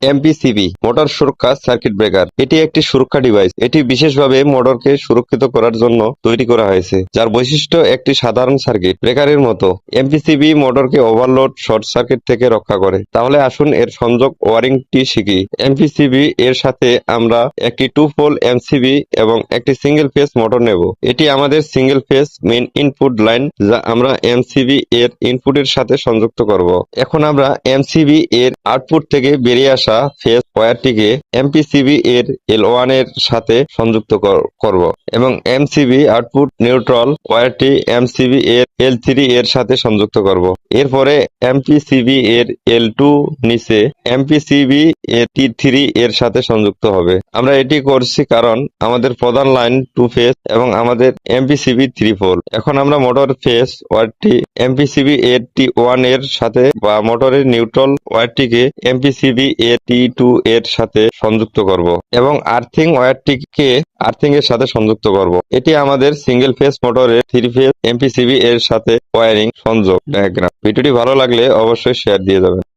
MPCB motor সুরক্ষা circuit breaker এটি একটি সুরক্ষা ডিভাইস। এটি বিশেষভাবে মোটরকে সুরক্ষিত করার জন্য তৈরি করা হয়েছে, যার বৈশিষ্ট্য একটি সাধারণ সার্কিট ব্রেকারের মতো। এমপিসিবি মোটরকে ওভারলোড, শর্ট সার্কিট থেকে রক্ষা করে। তাহলে আসুন এর সংযোগ ওয়ারিংটি শিখি। এমপিসিবি এর সাথে আমরা একটি 2 পোল এমসিবি এবং একটি সিঙ্গেল ফেজ মোটর নেব। এটি আমাদের single phase main input line, যা আমরা এমসিবি এর ইনপুটের সাথে সংযুক্ত করব। এখন আমরা এমসিবি এর আউটপুট থেকে বেরিয়ে আসা ফেজ ওয়্যারটিকে এমপিসিবি এর L1 এর সাথে সংযুক্ত করব এবং এমসিবি আউটপুট নিউট্রাল ওয়্যারটি এমসিবি এর L3 এর সাথে সংযুক্ত করব। এরপরে এমপিসিবি এর L2 নিচে এমপিসিবি এর T3 এর সাথে সংযুক্ত হবে। আমরা এটি করছি কারণ আমাদের প্রধান লাইন 2 ফেজ এবং আমাদের এমপিসিবি 3 পোল। এখন আমরা মোটর ফেজ ওয়্যারটি এমপিসিবি এর T1 এর সাথে বা মোটরের নিউট্রাল ওয়্যারটিকে এমপিসিবি এর T2 এর সাথে সংযুক্ত করব এবং আর্থিং ওয়্যারটিকে আর্থিং এর সাথে সংযুক্ত করব। এটি আমাদের সিঙ্গেল ফেজ মোটরের 3 ফেজ এমপিসিবি এর সাথে ওয়্যারিং সংযোগ ডায়াগ্রাম। ভিডিওটি ভালো লাগলে অবশ্যই শেয়ার দিয়ে যাবেন।